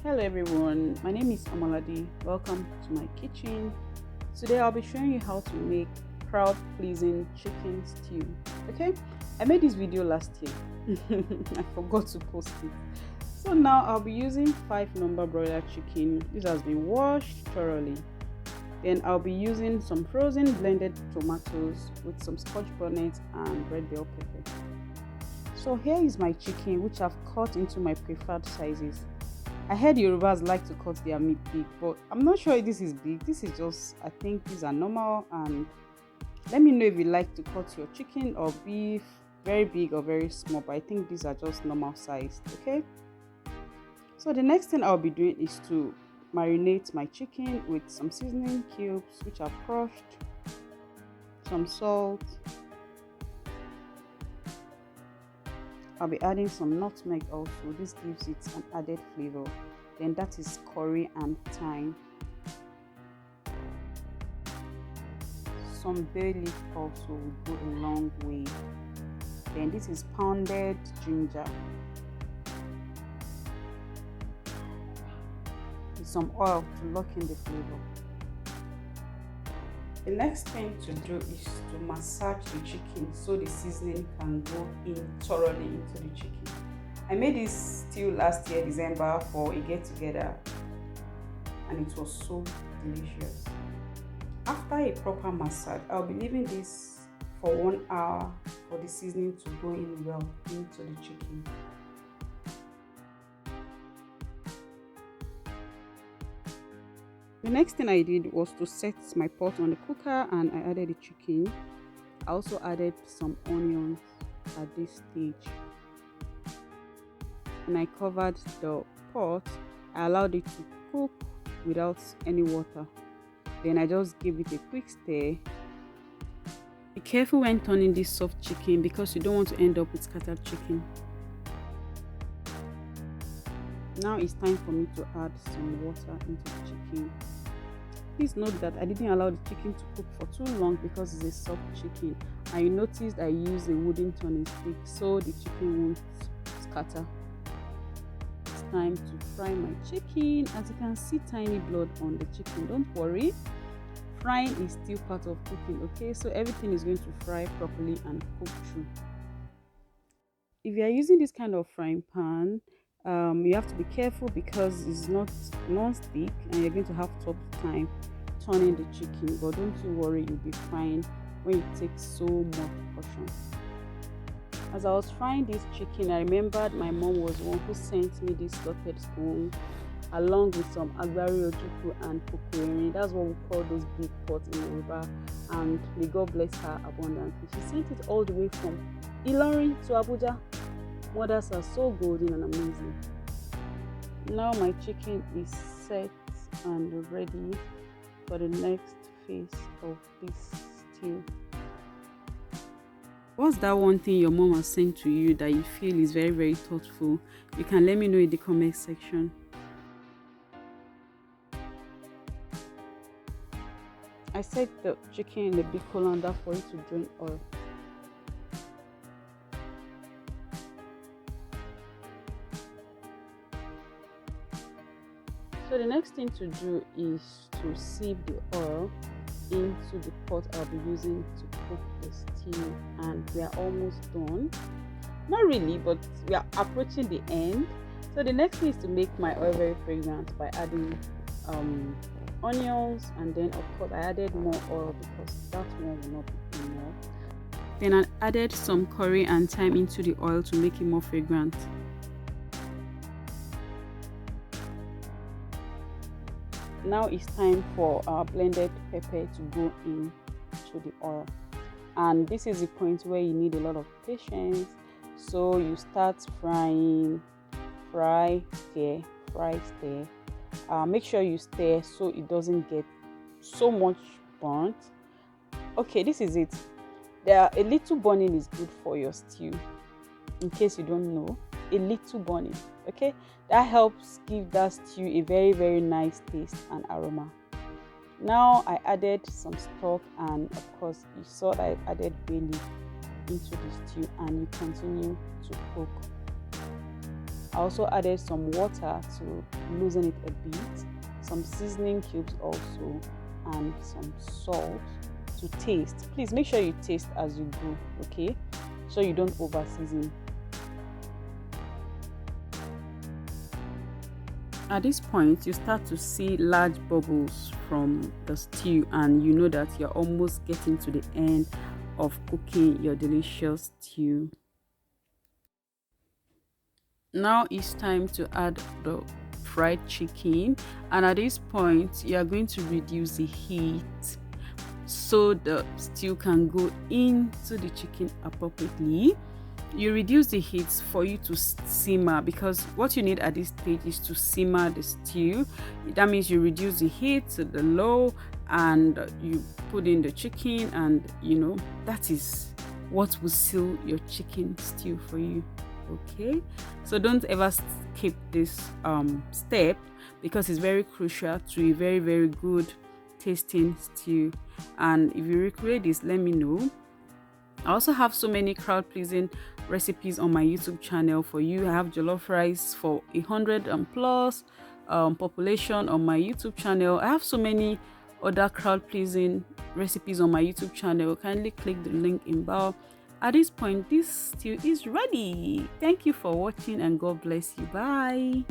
Hello everyone, my name is Amaladi. Welcome to my kitchen. Today I'll be showing you how to make crowd pleasing chicken stew. Okay, I made this video last year. I forgot to post it. So now I'll be using 5 number broiler chicken. This has been washed thoroughly. Then I'll be using some frozen blended tomatoes with some scotch bonnet and red bell pepper. So here is my chicken, which I've cut into my preferred sizes. I heard Yorubas like to cut their meat big, but I'm not sure if this is big. This is just, I think these are normal. And let me know if you like to cut your chicken or beef very big or very small, but I think these are just normal sized. Okay, so the next thing I'll be doing is to marinate my chicken with some seasoning cubes, which I've crushed, some salt. I'll be adding some nutmeg also. This gives it an added flavor. Then that is curry and thyme. Some bay leaf also will go a long way. Then this is pounded ginger. With some oil to lock in the flavor. The next thing to do is to massage the chicken so the seasoning can go in thoroughly into the chicken. I made this stew last year, December, for a get together, and it was so delicious. After a proper massage, I'll be leaving this for 1 hour for the seasoning to go in well into the chicken. The next thing I did was to set my pot on the cooker and I added the chicken. I also added some onions at this stage. And I covered the pot. I allowed it to cook without any water. Then I just gave it a quick stir. Be careful when turning this soft chicken because you don't want to end up with scattered chicken. Now it's time for me to add some water into the chicken. Please note that I didn't allow the chicken to cook for too long because it's a soft chicken. And you noticed I used a wooden turning stick so the chicken won't scatter. It's time to fry my chicken. As you can see, tiny blood on the chicken. Don't worry, frying is still part of cooking, okay? So everything is going to fry properly and cook through. If you are using this kind of frying pan, you have to be careful because it's not non-stick and you're going to have tough time turning the chicken, but don't you worry, you'll be fine when you take so much caution. As I was frying this chicken, I remembered my mom was the one who sent me this slotted spoon along with some agbari ojuku and pokueri. That's what we call those big pots in Yoruba, and may God bless her abundantly. She sent it all the way from Ilorin to Abuja. Mothers are so golden and amazing. Now my chicken is set and ready for the next phase of this stew. What's that one thing your mom has sent to you that you feel is very, very thoughtful? You can let me know in the comment section. I set the chicken in a big colander for it to drain oil. So the next thing to do is to sieve the oil into the pot I'll be using to cook the stew, and we are almost done. Not really, but we are approaching the end. So the next thing is to make my oil very fragrant by adding onions, and then of course I added more oil because that one will not be enough. Then I added some curry and thyme into the oil to make it more fragrant. Now it's time for our blended pepper to go into the oil, and this is the point where you need a lot of patience. So you start frying, fry, stir, fry, stir. Make sure you stir so it doesn't get so much burnt. Okay, this is it. A little burning is good for your stew. In case you don't know, a little burning, okay, that helps give that stew a very, very nice taste and aroma. Now I added some stock, and of course you saw that I added bay leaf into the stew, and you continue to cook. I also added some water to loosen it a bit, some seasoning cubes also, and some salt to taste. Please make sure you taste as you go, okay? So you don't over season. At this point, you start to see large bubbles from the stew, and you know that you're almost getting to the end of cooking your delicious stew. Now it's time to add the fried chicken, and at this point, you are going to reduce the heat so the stew can go into the chicken appropriately. You reduce the heat for you to simmer, because what you need at this stage is to simmer the stew. That means you reduce the heat to the low, and you put in the chicken, and that is what will seal your chicken stew for you. Okay, so don't ever skip this step, because it's very crucial to a very, very good tasting stew. And if you recreate this, let me know. I also have so many crowd pleasing recipes on my YouTube channel for you. I have jollof rice for 100 and plus population on my YouTube channel. I have so many other crowd pleasing recipes on my YouTube channel. Kindly click the link in bio. At this point, this stew is ready. Thank you for watching, and God bless you. Bye.